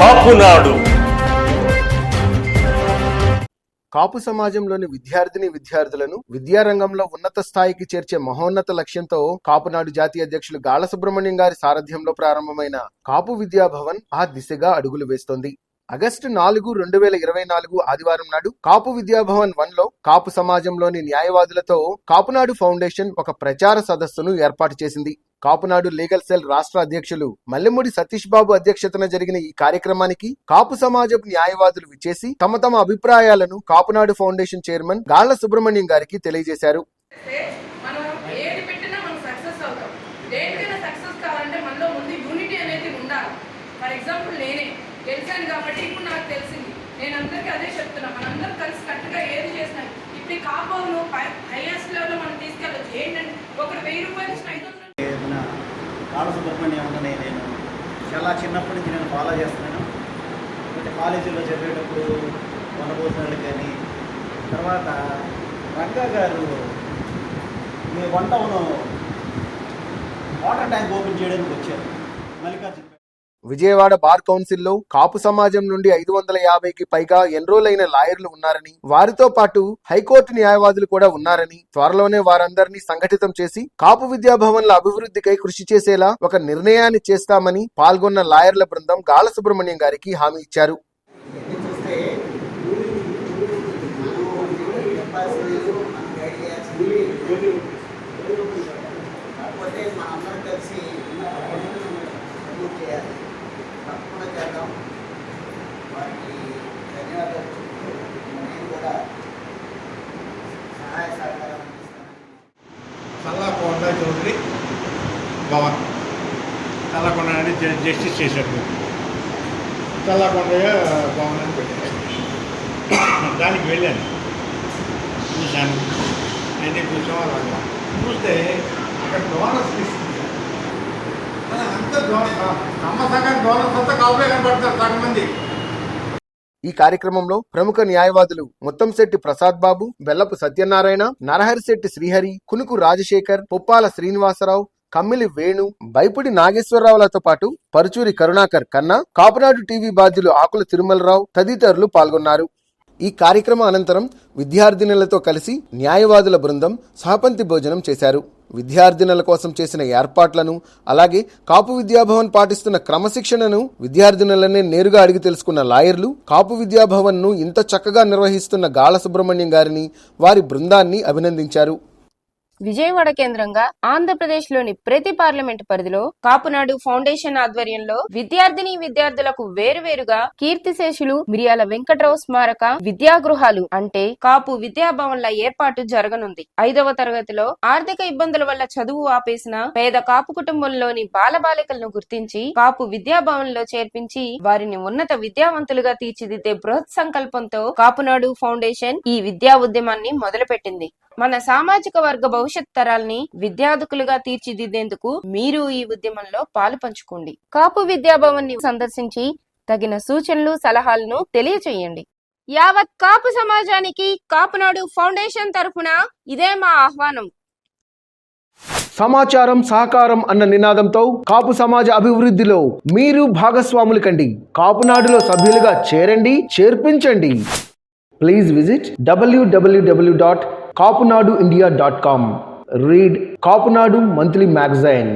కాపునాడు. కాపు సమాజంలోని విద్యార్థులను విద్యారంగంలో ఉన్నత స్థాయికి చేర్చే మహోన్నత లక్ష్యంతో కాపునాడు జాతీయ అధ్యక్షులు గాళ్ల సుబ్రహ్మణ్యం గారి సారథ్యంలో ప్రారంభమైన కాపు విద్యాభవన్ ఆ దిశగా అడుగులు వేస్తోంది. ఆగస్టు 4, 2024 ఆదివారం నాడు కాపు విద్యాభవన్ 1లో కాపు సమాజంలోని న్యాయవాదులతో కాపునాడు ఫౌండేషన్ ఒక ప్రచార సదస్సును ఏర్పాటు చేసింది. కాపునాడు లీగల్ సెల్ రాష్ట్ర అధ్యక్షులు మల్లెమూడి సతీష్ బాబు అధ్యక్షతన జరిగిన ఈ కార్యక్రమానికి కాపు సమాజపు న్యాయవాదులు విచ్చేసి తమ అభిప్రాయాలను కాపునాడు ఫౌండేషన్ చైర్మన్ గాళ్ల సుబ్రహ్మణ్యం గారికి తెలియజేశారు. తెలిసాను కాబట్టి ఇప్పుడు నాకు తెలిసింది. నేను అందరికీ అదే చెప్తున్నా, మనందరం కలిసి కట్టుగా ఏది చేసినా ఇప్పుడు కాపాను హైయెస్ట్ లెవెల్లో మనం తీసుకెళ్ళచ్చు. ఏంటంటే ఒకరు 1000 రూపాయలు ఇచ్చిన 500. గాళ్ల సుబ్రహ్మణ్యం నేను చాలా చిన్నప్పటి నుంచి నేను ఫాలో చేస్తున్నాను. అంటే కాలేజీలో చెప్పేటప్పుడు వండబోతున్నట్లు కానీ, తర్వాత రంగా గారు మీ వంటను వాటర్ ట్యాంక్ ఓపెన్ చేయడానికి వచ్చారు. మల్లికార్జున విజయవాడ బార్ కౌన్సిల్లో కాపు సమాజం నుండి 550కి పైగా ఎన్రోల్ అయిన లాయర్లు ఉన్నారని, వారితో పాటు హైకోర్టు న్యాయవాదులు కూడా ఉన్నారని, త్వరలోనే వారందరినీ సంఘటితం చేసి కాపు విద్యాభవన్ల అభివృద్ధికై కృషి చేసేలా ఒక నిర్ణయాన్ని చేస్తామని పాల్గొన్న లాయర్ల బృందం గాళ్ల సుబ్రహ్మణ్యం గారికి హామీ ఇచ్చారు. చల్లకొండ చౌదరి భవన్, చల్లకొండ అనేది జస్టిస్ చేశారు. చల్లకొండ భవన్ అని పెట్టారు. దానికి వెళ్ళాను, చూశాను, అన్నీ చూసాము. చూస్తే అక్కడ డోనర్స్ తీసుకుంటారు. అంత నమ్మసంగా డోనర్స్ అంతా కాపులే కనబడతారు సగం మంది. ఈ కార్యక్రమంలో ప్రముఖ న్యాయవాదులు ముత్తంశెట్టి ప్రసాద్ బాబు, బెల్లపు సత్యనారాయణ, నరహరిశెట్టి శ్రీహరి, కునుకు రాజశేఖర్, పుప్పాల శ్రీనివాసరావు, కమ్మిలి వేణు, బైపుడి నాగేశ్వరరావులతో పాటు పరుచూరి కరుణాకర్ కన్నా, కాపునాడు టీవీ బాధ్యులు ఆకుల తిరుమలరావు తదితరులు పాల్గొన్నారు. ఈ కార్యక్రమం అనంతరం విద్యార్థినులతో కలిసి న్యాయవాదుల బృందం సహపంక్తి భోజనం చేశారు. విద్యార్థినుల కోసం చేసిన ఏర్పాట్లను, అలాగే కాపు విద్యాభవన్ పాటిస్తున్న క్రమశిక్షణను విద్యార్థినులనే నేరుగా అడిగి తెలుసుకున్న లాయర్లు కాపు విద్యాభవన్ ను ఇంత చక్కగా నిర్వహిస్తున్న గాళ్ల సుబ్రహ్మణ్యం గారిని, వారి బృందాన్ని అభినందించారు. విజయవాడ కేంద్రంగా ఆంధ్రప్రదేశ్ లోని ప్రతి పార్లమెంటు పరిధిలో కాపునాడు ఫౌండేషన్ ఆధ్వర్యంలో విద్యార్థులకు వేరువేరుగా కీర్తిశేషులు మిరియాల వెంకట్రావు స్మారక విద్యాగృహాలు అంటే కాపు విద్యాభవన్ల ఏర్పాటు జరగనుంది. 5వ తరగతిలో ఆర్థిక ఇబ్బందుల వల్ల చదువు ఆపేసిన పేద కాపు కుటుంబంలోని బాలబాలికలను గుర్తించి కాపు విద్యాభవన్ లో చేర్పించి వారిని ఉన్నత విద్యావంతులుగా తీర్చిదిద్దే బృహత్ సంకల్పంతో కాపునాడు ఫౌండేషన్ ఈ విద్యా ఉద్యమాన్ని మొదలుపెట్టింది. మన సామాజిక వర్గ భవిష్యత్ తరాల్ని విద్యార్థులుగా తీర్చిదిద్దేందుకు మీరు ఈ ఉద్యమంలో పాలు పంచుకోండి. కాపు విద్యాభవన్ ని సందర్శించి తగిన సూచనలు, సలహాలను తెలియచేయండి. యావత్ కాపు సమాజానికి కాపునాడు ఫౌండేషన్ తరఫున ఇదే మా ఆహ్వానం. సమాచారం, సహకారం అన్న నినాదంతో కాపు సమాజ అభివృద్ధిలో మీరు భాగస్వాములు కండి. కాపునాడులో సభ్యులుగా చేరండి, చేర్పించండి. Please visit www.kapunaduindia.com. Read Kapunadu Monthly Magazine.